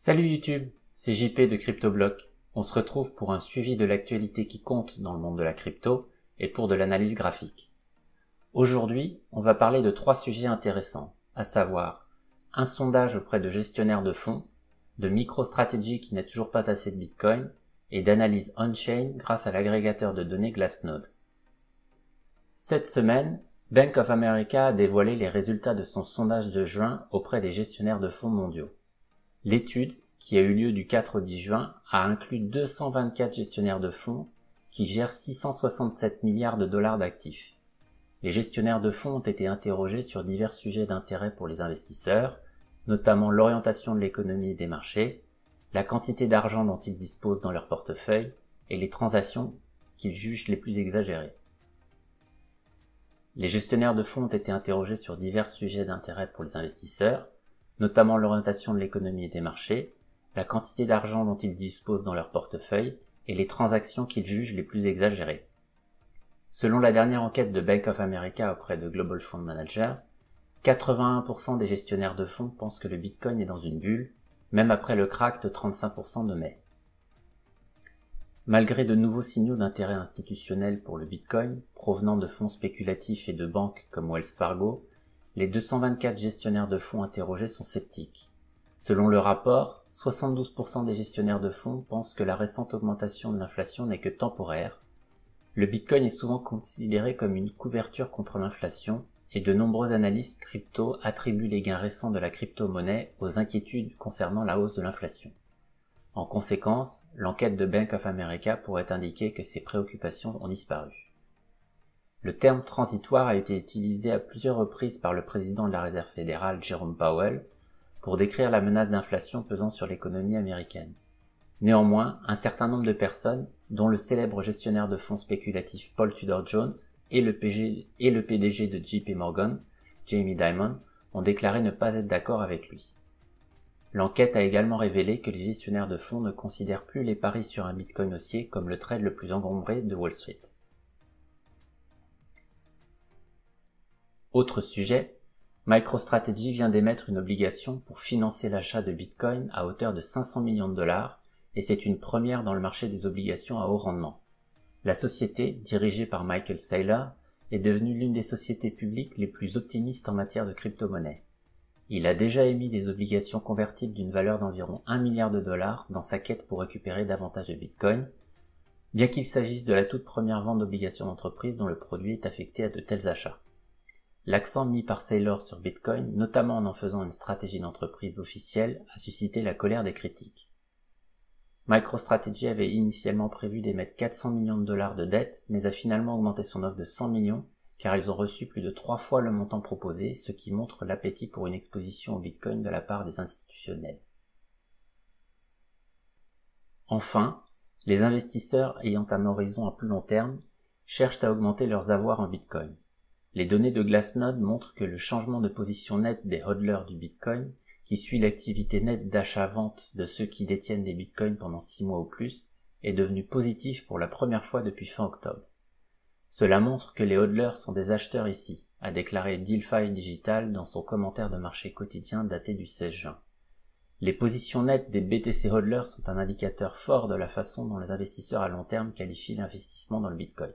Salut YouTube, c'est JP de CryptoBlock. On se retrouve pour un suivi de l'actualité qui compte dans le monde de la crypto et pour de l'analyse graphique. Aujourd'hui, on va parler de 3 sujets intéressants, à savoir un sondage auprès de gestionnaires de fonds, de MicroStrategy qui n'a toujours pas assez de Bitcoin et d'analyse on-chain grâce à l'agrégateur de données Glassnode. Cette semaine, Bank of America a dévoilé les résultats de son sondage de juin auprès des gestionnaires de fonds mondiaux. L'étude, qui a eu lieu du 4 au 10 juin, a inclus 224 gestionnaires de fonds qui gèrent 667 milliards de dollars d'actifs. Les gestionnaires de fonds ont été interrogés sur divers sujets d'intérêt pour les investisseurs, notamment l'orientation de l'économie et des marchés, la quantité d'argent dont ils disposent dans leur portefeuille et les transactions qu'ils jugent les plus exagérées. Les gestionnaires de fonds ont été interrogés sur divers sujets d'intérêt pour les investisseurs, notamment l'orientation de l'économie et des marchés, la quantité d'argent dont ils disposent dans leur portefeuille et les transactions qu'ils jugent les plus exagérées. Selon la dernière enquête de Bank of America auprès de Global Fund Manager, 81% des gestionnaires de fonds pensent que le Bitcoin est dans une bulle, même après le crack de 35% de mai. Malgré de nouveaux signaux d'intérêt institutionnel pour le Bitcoin, provenant de fonds spéculatifs et de banques comme Wells Fargo, les 224 gestionnaires de fonds interrogés sont sceptiques. Selon le rapport, 72% des gestionnaires de fonds pensent que la récente augmentation de l'inflation n'est que temporaire. Le Bitcoin est souvent considéré comme une couverture contre l'inflation et de nombreux analystes crypto attribuent les gains récents de la crypto-monnaie aux inquiétudes concernant la hausse de l'inflation. En conséquence, l'enquête de Bank of America pourrait indiquer que ces préoccupations ont disparu. Le terme transitoire a été utilisé à plusieurs reprises par le président de la Réserve fédérale, Jerome Powell, pour décrire la menace d'inflation pesant sur l'économie américaine. Néanmoins, un certain nombre de personnes, dont le célèbre gestionnaire de fonds spéculatifs Paul Tudor Jones et le PDG de JP Morgan, Jamie Dimon, ont déclaré ne pas être d'accord avec lui. L'enquête a également révélé que les gestionnaires de fonds ne considèrent plus les paris sur un Bitcoin haussier comme le trade le plus encombré de Wall Street. Autre sujet, MicroStrategy vient d'émettre une obligation pour financer l'achat de Bitcoin à hauteur de 500 millions de dollars et c'est une première dans le marché des obligations à haut rendement. La société, dirigée par Michael Saylor, est devenue l'une des sociétés publiques les plus optimistes en matière de crypto-monnaie. Il a déjà émis des obligations convertibles d'une valeur d'environ 1 milliard de dollars dans sa quête pour récupérer davantage de Bitcoin, bien qu'il s'agisse de la toute première vente d'obligations d'entreprise dont le produit est affecté à de tels achats. L'accent mis par Saylor sur Bitcoin, notamment en faisant une stratégie d'entreprise officielle, a suscité la colère des critiques. MicroStrategy avait initialement prévu d'émettre 400 millions de dollars de dette, mais a finalement augmenté son offre de 100 millions, car ils ont reçu plus de 3 fois le montant proposé, ce qui montre l'appétit pour une exposition au Bitcoin de la part des institutionnels. Enfin, les investisseurs ayant un horizon à plus long terme cherchent à augmenter leurs avoirs en Bitcoin. Les données de Glassnode montrent que le changement de position nette des hodlers du Bitcoin, qui suit l'activité nette d'achat-vente de ceux qui détiennent des Bitcoins pendant 6 mois ou plus, est devenu positif pour la première fois depuis fin octobre. Cela montre que les hodlers sont des acheteurs ici, a déclaré DealFi Digital dans son commentaire de marché quotidien daté du 16 juin. Les positions nettes des BTC hodlers sont un indicateur fort de la façon dont les investisseurs à long terme qualifient l'investissement dans le Bitcoin.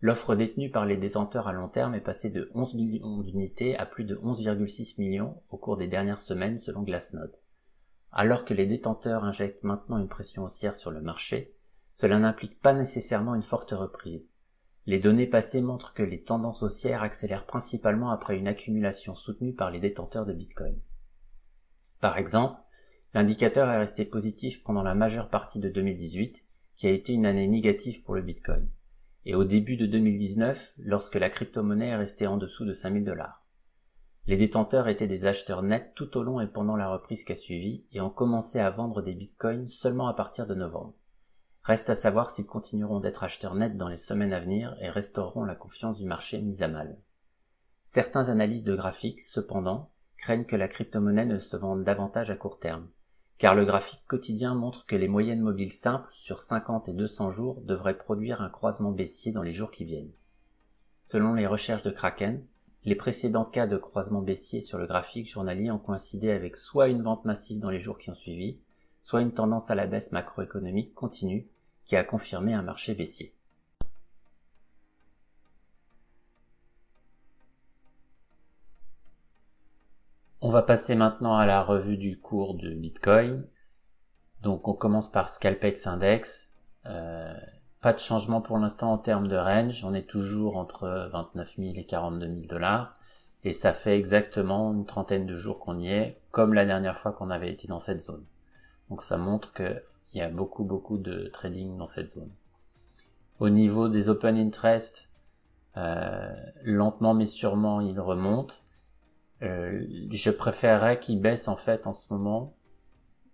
L'offre détenue par les détenteurs à long terme est passée de 11 millions d'unités à plus de 11,6 millions au cours des dernières semaines selon Glassnode. Alors que les détenteurs injectent maintenant une pression haussière sur le marché, cela n'implique pas nécessairement une forte reprise. Les données passées montrent que les tendances haussières accélèrent principalement après une accumulation soutenue par les détenteurs de Bitcoin. Par exemple, l'indicateur est resté positif pendant la majeure partie de 2018, qui a été une année négative pour le Bitcoin, et au début de 2019, lorsque la crypto-monnaie est restée en dessous de 5000 $. Les détenteurs étaient des acheteurs nets tout au long et pendant la reprise qui a suivi et ont commencé à vendre des bitcoins seulement à partir de novembre. Reste à savoir s'ils continueront d'être acheteurs nets dans les semaines à venir et restaureront la confiance du marché mise à mal. Certains analystes de graphiques, cependant, craignent que la crypto-monnaie ne se vende davantage à court terme, car le graphique quotidien montre que les moyennes mobiles simples sur 50 et 200 jours devraient produire un croisement baissier dans les jours qui viennent. Selon les recherches de Kraken, Les précédents cas de croisement baissier sur le graphique journalier ont coïncidé avec soit une vente massive dans les jours qui ont suivi, soit une tendance à la baisse macroéconomique continue qui a confirmé un marché baissier. On va passer maintenant à la revue du cours de Bitcoin. Donc on commence par Scalpex Index. Pas de changement pour l'instant en termes de range, on est toujours entre 29 000 et 42 000 $, et ça fait exactement une trentaine de jours qu'on y est, comme la dernière fois qu'on avait été dans cette zone. Donc ça montre qu'il y a beaucoup de trading dans cette zone. Au niveau des open interest, lentement mais sûrement il remonte. Je préférerais qu'il baisse en fait en ce moment,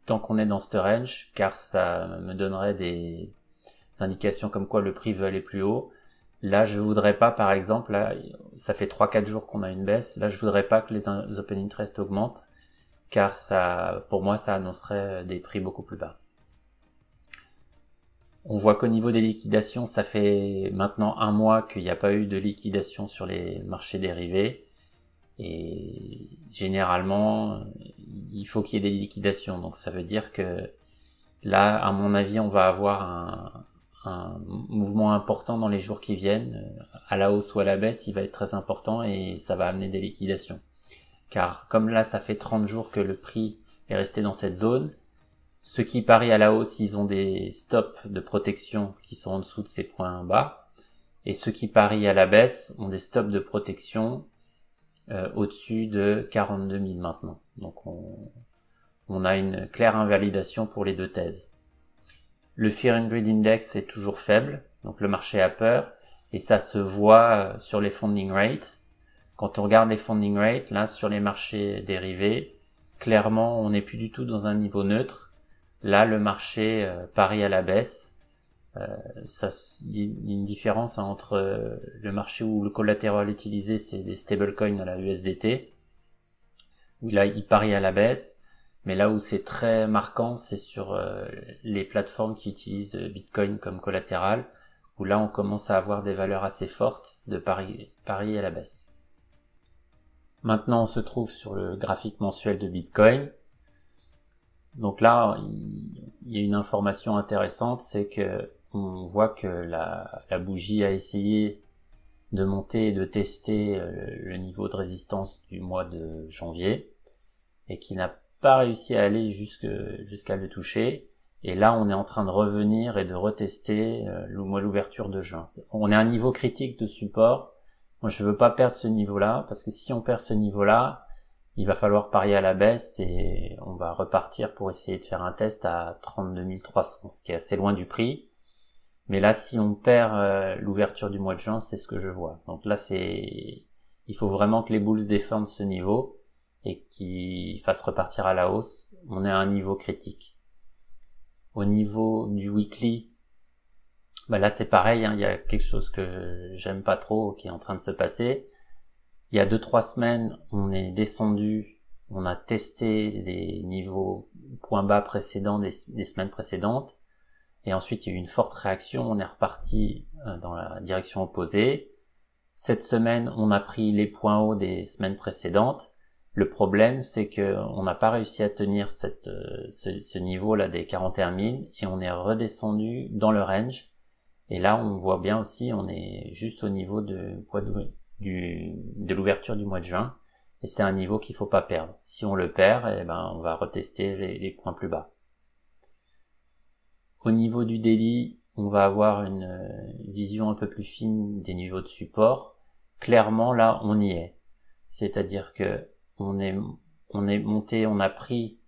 tant qu'on est dans ce range, car ça me donnerait des indications comme quoi le prix veut aller plus haut. Là, je voudrais pas, par exemple, là, ça fait 3-4 jours qu'on a une baisse, là, je voudrais pas que les open interest augmentent, car ça, pour moi, ça annoncerait des prix beaucoup plus bas. On voit qu'au niveau des liquidations, ça fait maintenant 1 mois qu'il n'y a pas eu de liquidation sur les marchés dérivés, et généralement, il faut qu'il y ait des liquidations, donc ça veut dire que là, à mon avis, on va avoir un mouvement important dans les jours qui viennent, à la hausse ou à la baisse, il va être très important et ça va amener des liquidations. Car comme là, ça fait 30 jours que le prix est resté dans cette zone, ceux qui parient à la hausse, ils ont des stops de protection qui sont en dessous de ces points bas, et ceux qui parient à la baisse ont des stops de protection au-dessus de 42 000 maintenant. Donc on a une claire invalidation pour les deux thèses. Le Fear and Greed Index est toujours faible, donc le marché a peur, et ça se voit sur les funding rates. Quand on regarde les funding rates, là, sur les marchés dérivés, clairement, on n'est plus du tout dans un niveau neutre. Là, le marché parie à la baisse. Il y a une différence entre le marché où le collatéral utilisé, c'est des stablecoins à la USDT, où là, il parie à la baisse. Mais là où c'est très marquant, c'est sur les plateformes qui utilisent Bitcoin comme collatéral, où là, on commence à avoir des valeurs assez fortes de pari à la baisse. Maintenant, on se trouve sur le graphique mensuel de Bitcoin. Donc là, il y a une information intéressante, c'est que on voit que la bougie a essayé de monter et de tester le niveau de résistance du mois de janvier, et qui n'a pas réussi à aller jusqu'à le toucher. Et là, on est en train de revenir et de retester l'ouverture de juin. On est à un niveau critique de support. Moi, je veux pas perdre ce niveau-là, parce que si on perd ce niveau-là, il va falloir parier à la baisse et on va repartir pour essayer de faire un test à 32 300, ce qui est assez loin du prix. Mais là, si on perd l'ouverture du mois de juin, c'est ce que je vois. Donc là, il faut vraiment que les bulls défendent ce niveau et qu'ils fassent repartir à la hausse. On est à un niveau critique. Au niveau du weekly, là c'est pareil, hein, il y a quelque chose que j'aime pas trop qui est en train de se passer. Il y a 2-3 semaines, on est descendu, on a testé les niveaux points bas précédents des semaines précédentes, et ensuite il y a eu une forte réaction, on est reparti dans la direction opposée. Cette semaine, on a pris les points hauts des semaines précédentes. Le problème, c'est que on n'a pas réussi à tenir ce niveau-là des 41 000 et on est redescendu dans le range. Et là, on voit bien aussi, on est juste au niveau de l'ouverture du mois de juin. Et c'est un niveau qu'il faut pas perdre. Si on le perd, on va retester les points plus bas. Au niveau du daily, on va avoir une vision un peu plus fine des niveaux de support. Clairement, là, on y est. C'est-à-dire que on est monté, on a pris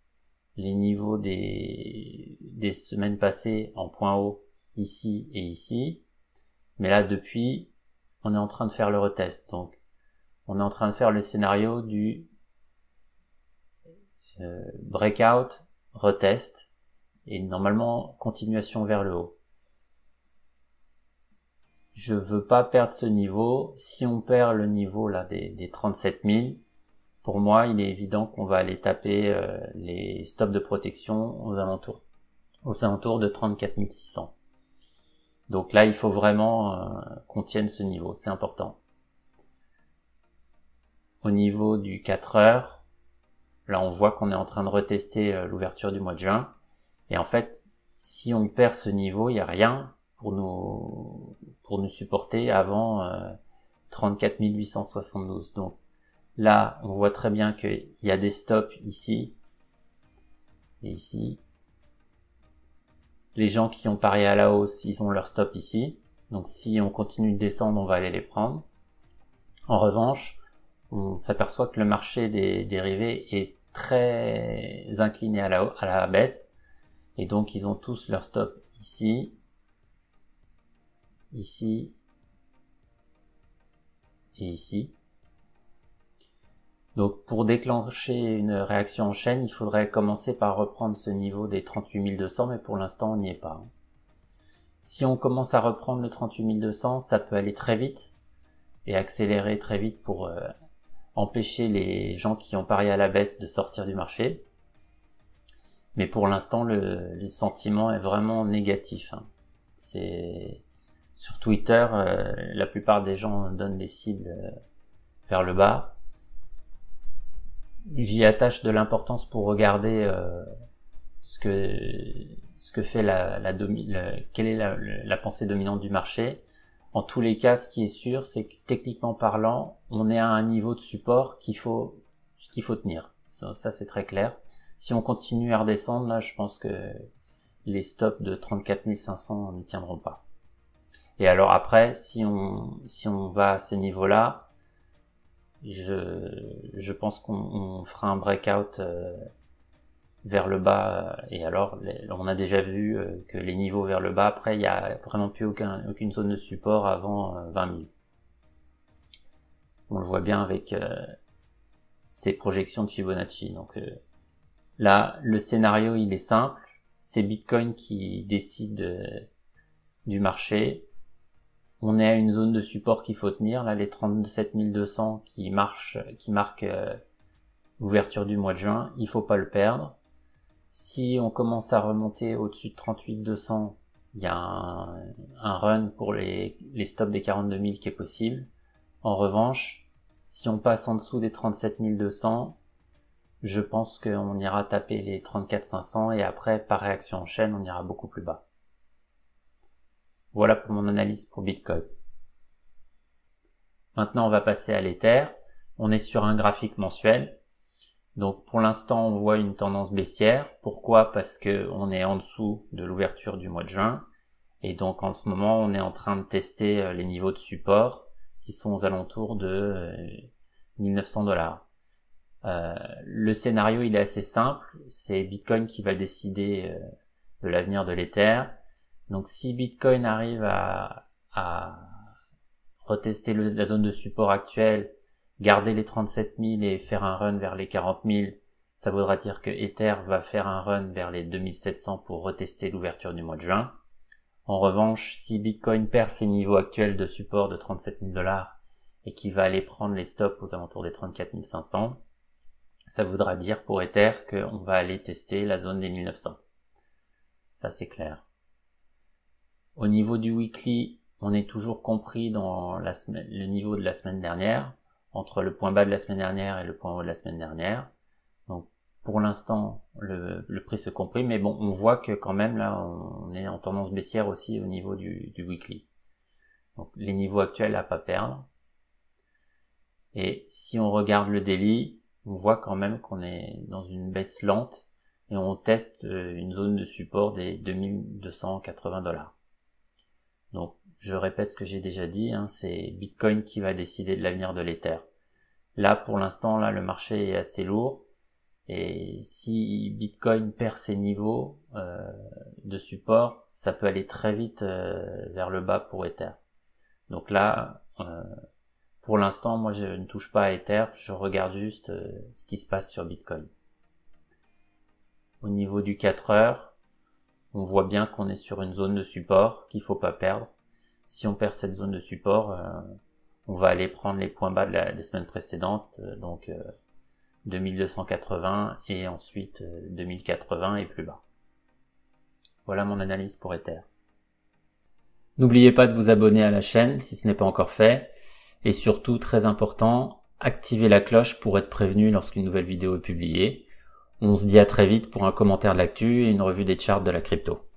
les niveaux des semaines passées en point haut ici et ici. Mais là, depuis, on est en train de faire le retest. Donc, on est en train de faire le scénario du breakout, retest, et normalement, continuation vers le haut. Je veux pas perdre ce niveau. Si on perd le niveau là des 37 000, pour moi, il est évident qu'on va aller taper les stops de protection aux alentours de 34 600. Donc là, il faut vraiment qu'on tienne ce niveau, c'est important. Au niveau du 4 heures, là on voit qu'on est en train de retester l'ouverture du mois de juin. Et en fait, si on perd ce niveau, il n'y a rien pour nous supporter avant 34 872. Donc là, on voit très bien qu'il y a des stops ici et ici. Les gens qui ont parié à la hausse, ils ont leur stop ici. Donc si on continue de descendre, on va aller les prendre. En revanche, on s'aperçoit que le marché des dérivés est très incliné à la baisse. Et donc ils ont tous leur stop ici, ici et ici. Donc pour déclencher une réaction en chaîne, il faudrait commencer par reprendre ce niveau des 38 200, mais pour l'instant on n'y est pas. Si on commence à reprendre le 38 200, ça peut aller très vite et accélérer très vite pour empêcher les gens qui ont parié à la baisse de sortir du marché. Mais pour l'instant, le sentiment est vraiment négatif. C'est sur Twitter, la plupart des gens donnent des cibles vers le bas. J'y attache de l'importance pour regarder ce que fait quelle est la pensée dominante du marché. En tous les cas, ce qui est sûr, c'est que techniquement parlant, on est à un niveau de support qu'il faut tenir. Ça c'est très clair. Si on continue à redescendre, là, je pense que les stops de 34 500 ne tiendront pas. Et alors après, si on va à ces niveaux-là, je pense qu'on fera un breakout vers le bas. Et alors, on a déjà vu que les niveaux vers le bas, après, il n'y a vraiment plus aucune zone de support avant 20 000. On le voit bien avec ces projections de Fibonacci. Donc là, le scénario, il est simple. C'est Bitcoin qui décide du marché. On est à une zone de support qu'il faut tenir. Là, les 37 200 qui marquent l'ouverture du mois de juin, il faut pas le perdre. Si on commence à remonter au-dessus de 38 200, il y a un run pour les stops des 42 000 qui est possible. En revanche, si on passe en dessous des 37 200, je pense qu'on ira taper les 34 500 et après, par réaction en chaîne, on ira beaucoup plus bas. Voilà pour mon analyse pour Bitcoin. Maintenant, on va passer à l'Ether. On est sur un graphique mensuel. Donc pour l'instant, on voit une tendance baissière. Pourquoi? Parce que on est en dessous de l'ouverture du mois de juin. Et donc en ce moment, on est en train de tester les niveaux de support qui sont aux alentours de 1900 $. Le scénario, il est assez simple. C'est Bitcoin qui va décider de l'avenir de l'Ether. Donc si Bitcoin arrive à retester la zone de support actuelle, garder les 37 000 et faire un run vers les 40 000, ça voudra dire que Ether va faire un run vers les 2700 pour retester l'ouverture du mois de juin. En revanche, si Bitcoin perd ses niveaux actuels de support de 37 000 $ et qu'il va aller prendre les stops aux alentours des 34 500, ça voudra dire pour Ether qu'on va aller tester la zone des 1900. Ça c'est clair. Au niveau du weekly, on est toujours compris dans le niveau de la semaine dernière, entre le point bas de la semaine dernière et le point haut de la semaine dernière. Donc pour l'instant, le prix se comprime, mais bon, on voit que quand même là, on est en tendance baissière aussi au niveau du weekly. Donc les niveaux actuels à pas perdre. Et si on regarde le daily, on voit quand même qu'on est dans une baisse lente et on teste une zone de support des 2280 $. Donc, je répète ce que j'ai déjà dit, c'est Bitcoin qui va décider de l'avenir de l'Ether. Là, pour l'instant, là, le marché est assez lourd. Et si Bitcoin perd ses niveaux de support, ça peut aller très vite vers le bas pour Ether. Donc là, pour l'instant, moi, je ne touche pas à Ether. Je regarde juste ce qui se passe sur Bitcoin. Au niveau du 4 heures, on voit bien qu'on est sur une zone de support qu'il faut pas perdre. Si on perd cette zone de support, on va aller prendre les points bas des semaines précédentes, donc 2280 et ensuite 2080 et plus bas. Voilà mon analyse pour Ether. N'oubliez pas de vous abonner à la chaîne si ce n'est pas encore fait. Et surtout, très important, activez la cloche pour être prévenu lorsqu'une nouvelle vidéo est publiée. On se dit à très vite pour un commentaire de l'actu et une revue des charts de la crypto.